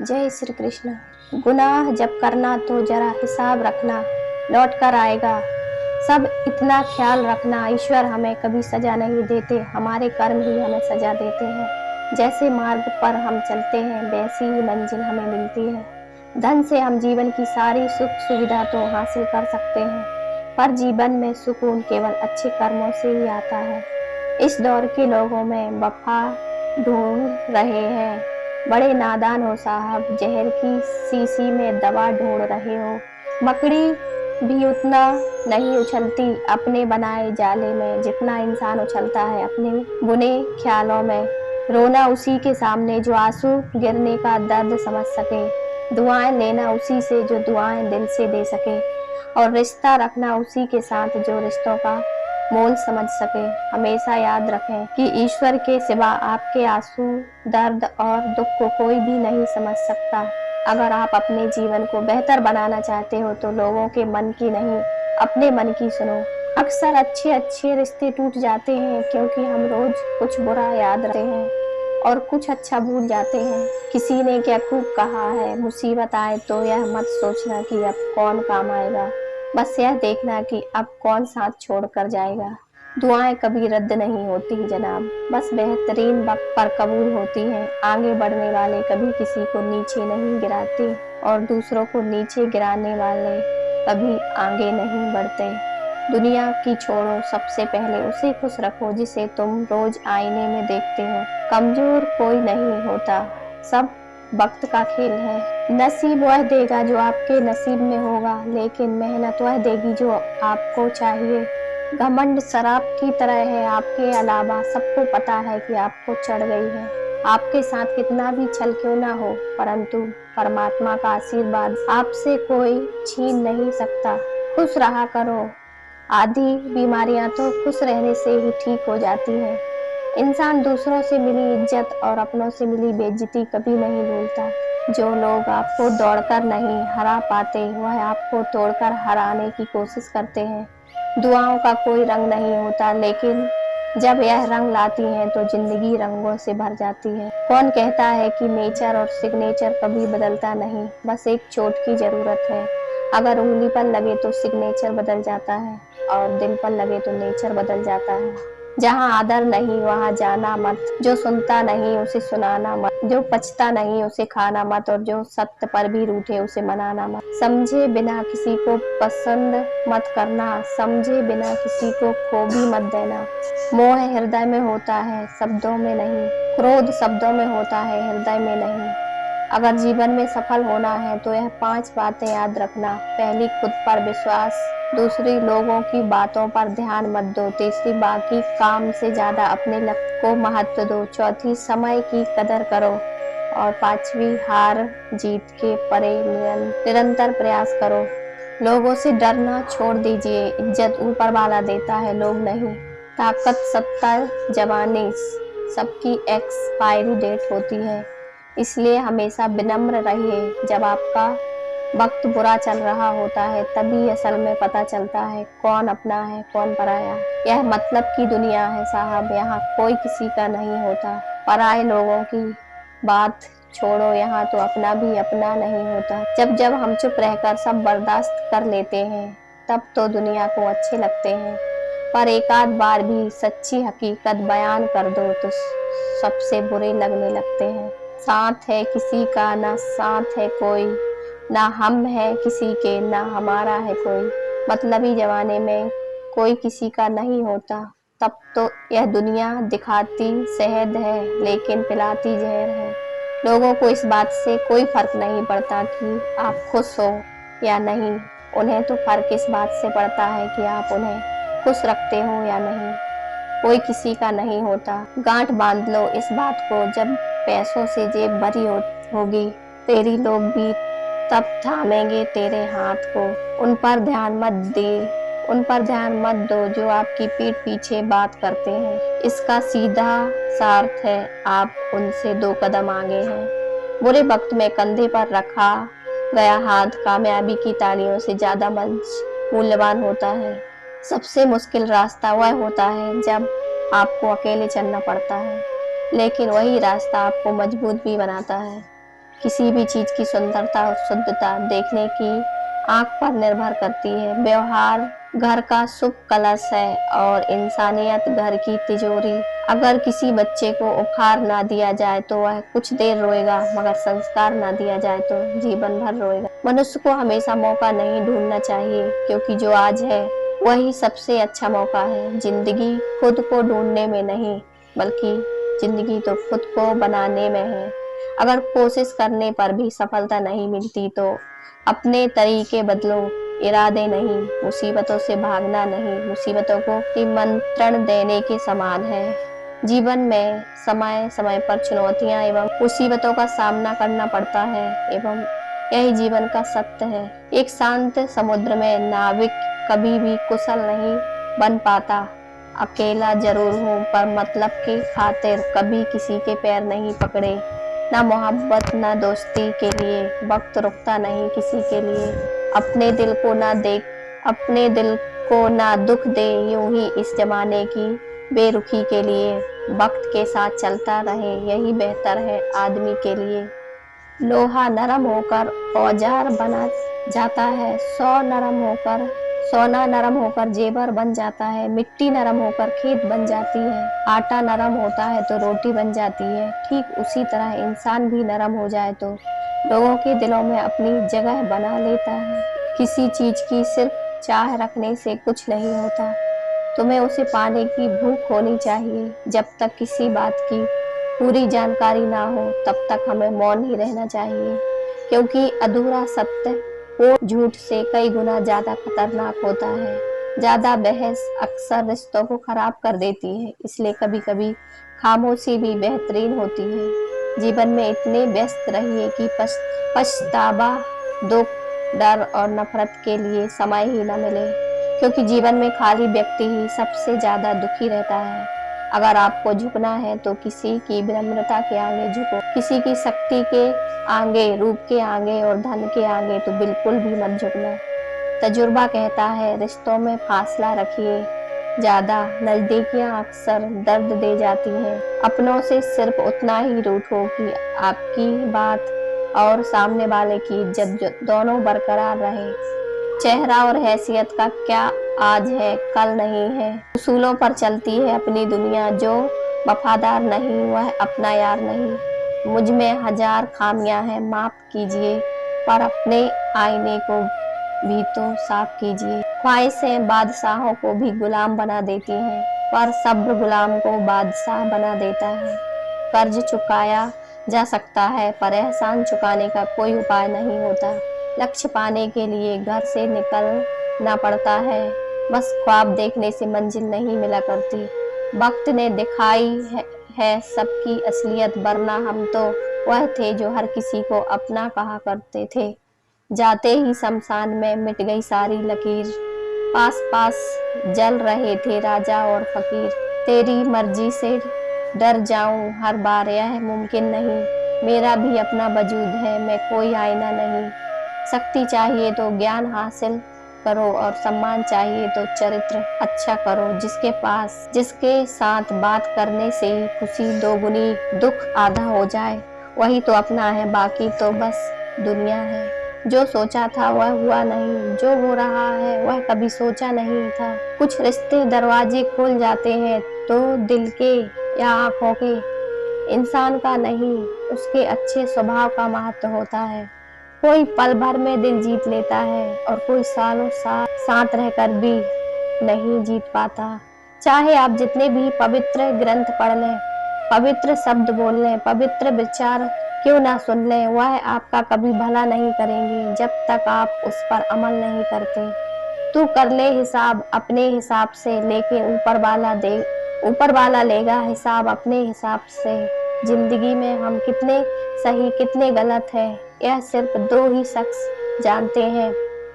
जय श्री कृष्ण। गुनाह जब करना तो जरा हिसाब रखना, लौट कर आएगा सब, इतना ख्याल रखना। ईश्वर हमें कभी सजा नहीं देते, हमारे कर्म ही हमें सजा देते हैं। जैसे मार्ग पर हम चलते हैं वैसी ही मंजिल हमें मिलती है। धन से हम जीवन की सारी सुख सुविधा तो हासिल कर सकते हैं, पर जीवन में सुकून केवल अच्छे कर्मों से ही आता है। इस दौर के लोगों में वफा ढूंढ रहे हैं, बड़े नादान हो साहब, जहर की शीशी में दवा ढूंढ रहे हो। मकड़ी भी उतना नहीं उछलती अपने बनाए जाले में जितना इंसान उछलता है अपने बुने ख्यालों में। रोना उसी के सामने जो आंसू गिरने का दर्द समझ सके, दुआएं लेना उसी से जो दुआएं दिल से दे सके, और रिश्ता रखना उसी के साथ जो रिश्तों का मोल समझ सके। हमेशा याद रखें कि ईश्वर के सिवा आपके आंसू, दर्द और दुख को कोई भी नहीं समझ सकता। अगर आप अपने जीवन को बेहतर बनाना चाहते हो तो लोगों के मन की नहीं, अपने मन की सुनो। अक्सर अच्छे अच्छे रिश्ते टूट जाते हैं क्योंकि हम रोज कुछ बुरा याद रखते हैं और कुछ अच्छा भूल जाते हैं। किसी ने क्या खूब कहा है, मुसीबत आए तो यह मत सोचना कि अब कौन काम आएगा, बस यह देखना कि अब कौन साथ छोड़ कर जाएगा। दुआएं कभी रद्द नहीं होती जनाब, बस बेहतरीन वक्त पर कबूल होती हैं। आगे बढ़ने वाले कभी किसी को नीचे नहीं गिराते और दूसरों को नीचे गिराने वाले कभी आगे नहीं बढ़ते। दुनिया की छोड़ो, सबसे पहले उसे खुश रखो जिसे तुम रोज आईने में देखते हो। कमजोर कोई नहीं होता, सब वक्त का खेल है। नसीब वह देगा जो आपके नसीब में होगा, लेकिन मेहनत वह देगी जो आपको चाहिए। घमंड शराब की तरह है, आपके अलावा सबको पता है कि आपको चढ़ गई है। आपके साथ कितना भी छल क्यों ना हो, परंतु परमात्मा का आशीर्वाद आपसे कोई छीन नहीं सकता। खुश रहा करो, आधी बीमारियां तो खुश रहने से ही ठीक हो जाती हैं। इंसान दूसरों से मिली इज्जत और अपनों से मिली बेइज्जती कभी नहीं भूलता। जो लोग आपको दौड़कर नहीं हरा पाते, वह आपको तोड़कर हराने की कोशिश करते हैं। दुआओं का कोई रंग नहीं होता, लेकिन जब यह रंग लाती हैं तो जिंदगी रंगों से भर जाती है। कौन कहता है कि नेचर और सिग्नेचर कभी बदलता नहीं, बस एक चोट की जरूरत है। अगर उंगली पर लगे तो सिग्नेचर बदल जाता है और दिल पर लगे तो नेचर बदल जाता है। जहाँ आदर नहीं वहाँ जाना मत, जो सुनता नहीं उसे सुनाना मत, जो पचता नहीं उसे खाना मत, और जो सत्य पर भी रूठे उसे मनाना मत। समझे बिना किसी को पसंद मत करना, समझे बिना किसी को खो भी मत देना। मोह हृदय में होता है, शब्दों में नहीं। क्रोध शब्दों में होता है, हृदय में नहीं। अगर जीवन में सफल होना है तो यह 5 बातें याद रखना। पहली, खुद पर विश्वास। दूसरी, लोगों की बातों पर ध्यान मत दो। तीसरी, बाकी काम से ज्यादा अपने लक्ष्य को महत्व दो। चौथी, समय की कदर करो। और पांचवी, हार जीत के परे निरंतर प्रयास करो। लोगों से डरना छोड़ दीजिए, इज्जत ऊपर वाला देता है, लोग नहीं। ताकत, सत्ता, जवानी सबकी एक्सपायरी डेट होती है, इसलिए हमेशा विनम्र रहिए। जब आपका वक्त बुरा चल रहा होता है तभी असल में पता चलता है कौन अपना है कौन पराया। यह मतलब की दुनिया है साहब, यहाँ कोई किसी का नहीं होता। पराये लोगों की बात छोड़ो, यहाँ तो अपना भी अपना नहीं होता। जब जब हम चुप रहकर सब बर्दाश्त कर लेते हैं तब तो दुनिया को अच्छे लगते हैं, पर एक आध बार भी सच्ची हकीकत बयान कर दो तो सबसे बुरे लगने लगते हैं। साथ है किसी का ना साथ है कोई, ना हम है किसी के ना हमारा है कोई। मतलबी जमाने में कोई किसी का नहीं होता, तब तो यह दुनिया दिखाती शहद है लेकिन पिलाती जहर है। लोगों को इस बात से कोई फर्क नहीं पड़ता कि आप खुश हो या नहीं, उन्हें तो फर्क इस बात से पड़ता है कि आप उन्हें खुश रखते हो या नहीं। कोई किसी का नहीं होता, गांठ बांध लो इस बात को। जब पैसों से जेब भरी होगी तेरी, लोग भी तब थामेंगे तेरे हाथ को। उन पर ध्यान मत दे, उन पर ध्यान मत दो जो आपकी पीठ पीछे बात करते हैं। इसका सीधा सा अर्थ है आप उनसे 2 कदम आगे हैं। बुरे वक्त में कंधे पर रखा गया हाथ कामयाबी की तालियों से ज्यादा मूल्यवान होता है। सबसे मुश्किल रास्ता वह होता है जब आपको अकेले चलना पड़ता है, लेकिन वही रास्ता आपको मजबूत भी बनाता है। किसी भी चीज की सुंदरता और शुद्धता देखने की आंख पर निर्भर करती है। व्यवहार घर का शुभ कलश है और इंसानियत घर की तिजोरी। अगर किसी बच्चे को उपहार ना दिया जाए तो वह कुछ देर रोएगा, मगर संस्कार ना दिया जाए तो जीवन भर रोएगा। मनुष्य को हमेशा मौका नहीं ढूंढना चाहिए, क्योंकि जो आज है वही सबसे अच्छा मौका है। जिंदगी खुद को ढूंढने में नहीं, बल्कि जिंदगी तो खुद को बनाने में है। अगर कोशिश करने पर भी सफलता नहीं मिलती तो अपने तरीके बदलो, इरादे नहीं। मुसीबतों से भागना नहीं, मुसीबतों को निमंत्रण देने के समान है। जीवन में समय समय पर चुनौतियां एवं मुसीबतों का सामना करना पड़ता है, एवं यही जीवन का सत्य है। एक शांत समुद्र में नाविक कभी भी कुशल नहीं बन पाता। अकेला जरूर हूँ, पर मतलब की खातिर कभी किसी के पैर नहीं पकड़े। ना मोहब्बत ना दोस्ती के लिए वक्त रुकता नहीं किसी के लिए। अपने दिल को ना देख, अपने दिल को ना दुख दे, यूं ही इस जमाने की बेरुखी के लिए। वक्त के साथ चलता रहे, यही बेहतर है आदमी के लिए। लोहा नरम होकर औजार बना जाता है, सोना नरम होकर जेवर बन जाता है। मिट्टी नरम होकर खेत बन जाती है। आटा नरम होता है तो रोटी बन जाती है। ठीक उसी तरह इंसान भी नरम हो जाए तो लोगों के दिलों में अपनी जगह बना लेता है। किसी चीज की सिर्फ चाह रखने से कुछ नहीं होता, तुम्हें उसे पाने की भूख होनी चाहिए। जब तक किसी बात की पूरी जानकारी ना हो तब तक हमें मौन ही रहना चाहिए, क्योंकि अधूरा सत्य वो झूठ से कई गुना ज्यादा खतरनाक होता है। ज्यादा बहस अक्सर रिश्तों को खराब कर देती है, इसलिए कभी कभी खामोशी भी बेहतरीन होती है। जीवन में इतने व्यस्त रहिए कि पछतावा, दुख, डर और नफरत के लिए समय ही न मिले, क्योंकि जीवन में खाली व्यक्ति ही सबसे ज्यादा दुखी रहता है। अगर आपको झुकना है तो किसी की विनम्रता के आगे झुको, किसी की शक्ति के आगे, रूप के आगे और धन के आगे तो बिल्कुल भी मत झुकना। तजुर्बा कहता है रिश्तों में फासला रखिए, ज्यादा नजदीकियां अक्सर दर्द दे जाती हैं। अपनों से सिर्फ उतना ही रूठो कि आपकी बात और सामने वाले की इज्जत दोनों बरकरार रहे। चेहरा और हैसियत का क्या आज है कल नहीं है। उसूलों पर चलती है अपनी दुनिया, जो वफादार नहीं वह अपना यार नहीं। मुझ में हजार खामियां हैं माफ कीजिए, पर अपने आईने को भी तो साफ कीजिए। ख्वाहिशें बादशाहों को भी गुलाम बना देती हैं, पर सब्र गुलाम को बादशाह बना देता है। कर्ज चुकाया जा सकता है, पर एहसान चुकाने का कोई उपाय नहीं होता। लक्ष्य पाने के लिए घर से निकलना पड़ता है, बस ख्वाब देखने से मंजिल नहीं मिला करती। वक्त ने दिखाई है सबकी असलियत, वरना हम तो वह थे जो हर किसी को अपना कहा करते थे। जाते ही शमशान में मिट गई सारी लकीर, पास पास जल रहे थे राजा और फकीर। तेरी मर्जी से डर जाऊं हर बार यह मुमकिन नहीं, मेरा भी अपना वजूद है मैं कोई आईना नहीं। शक्ति चाहिए तो ज्ञान हासिल करो और सम्मान चाहिए तो चरित्र अच्छा करो। जिसके साथ बात करने से ही खुशी दोगुनी दुख आधा हो जाए, वही तो अपना है, बाकी तो बस दुनिया है। जो सोचा था वह हुआ नहीं, जो हो रहा है वह कभी सोचा नहीं था। कुछ रिश्ते दरवाजे खोल जाते हैं तो दिल के या आंखों के, इंसान का नहीं उसके अच्छे स्वभाव का महत्व होता है। कोई पल भर में दिल जीत लेता है और कोई सालों साथ रहकर भी नहीं जीत पाता। चाहे आप जितने भी पवित्र ग्रंथ पढ़ लें, पवित्र शब्द बोल लें, पवित्र विचार क्यों ना सुन लें, वह आपका कभी भला नहीं करेंगे जब तक आप उस पर अमल नहीं करते। तू कर ले हिसाब अपने हिसाब से, लेकिन ऊपर वाला लेगा हिसाब अपने हिसाब से। जिंदगी में हम कितने सही कितने गलत हैं, यह सिर्फ दो ही शख्स जानते हैं,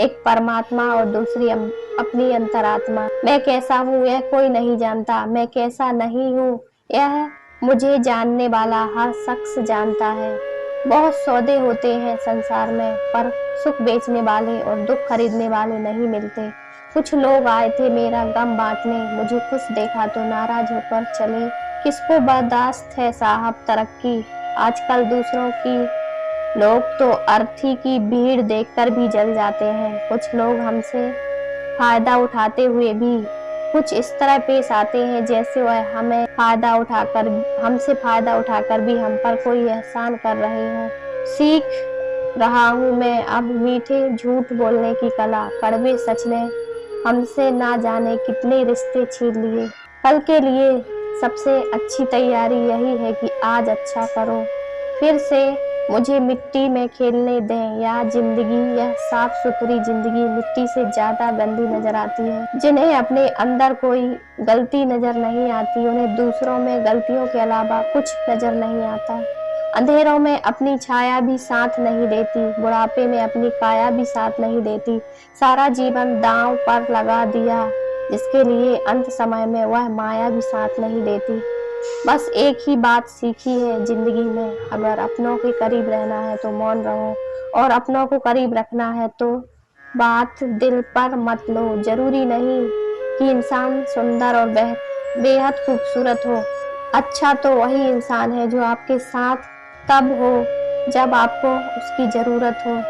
एक परमात्मा और दूसरी अपनी अंतरात्मा। मैं कैसा हूँ यह कोई नहीं जानता, मैं कैसा नहीं हूँ यह मुझे जानने वाला हर शख्स जानता है। बहुत सौदे होते हैं संसार में, पर सुख बेचने वाले और दुख खरीदने वाले नहीं मिलते। कुछ लोग आए थे मेरा गम बांटने, मुझे खुश देखा तो नाराज होकर चले। किसको बर्दाश्त है साहब तरक्की, आजकल दूसरों की लोग तो अर्थी की भीड़ देखकर भी जल जाते हैं। कुछ लोग हमसे फायदा उठाते हुए भी कुछ इस तरह पेश आते हैं जैसे वह हमसे फायदा उठाकर भी हम पर कोई एहसान कर रहे हों। सीख रहा हूँ मैं अब मीठे झूठ बोलने की कला। कड़वे सच ने हमसे ना जाने कितने रिश्ते छीन लिए। कल के लिए सबसे अच्छी तैयारी यही है कि आज अच्छा करो। फिर से मुझे मिट्टी में खेलने दें। या जिंदगी, यह साफ सुथरी जिंदगी मिट्टी से ज्यादा गंदी नजर आती है। जिन्हें अपने अंदर कोई गलती नजर नहीं आती, उन्हें दूसरों में गलतियों के अलावा कुछ नजर नहीं आता। अंधेरों में अपनी छाया भी साथ नहीं देती, बुढ़ापे में अपनी काया भी साथ नहीं देती। सारा जीवन दांव पर लगा दिया जिसके लिए अंत समय में वह माया भी साथ नहीं देती। बस एक ही बात सीखी है जिंदगी में, अगर अपनों के करीब रहना है तो मौन रहो, और अपनों को करीब रखना है तो बात दिल पर मत लो। जरूरी नहीं कि इंसान सुंदर और बेहद खूबसूरत हो। अच्छा तो वही इंसान है जो आपके साथ तब हो जब आपको उसकी जरूरत हो।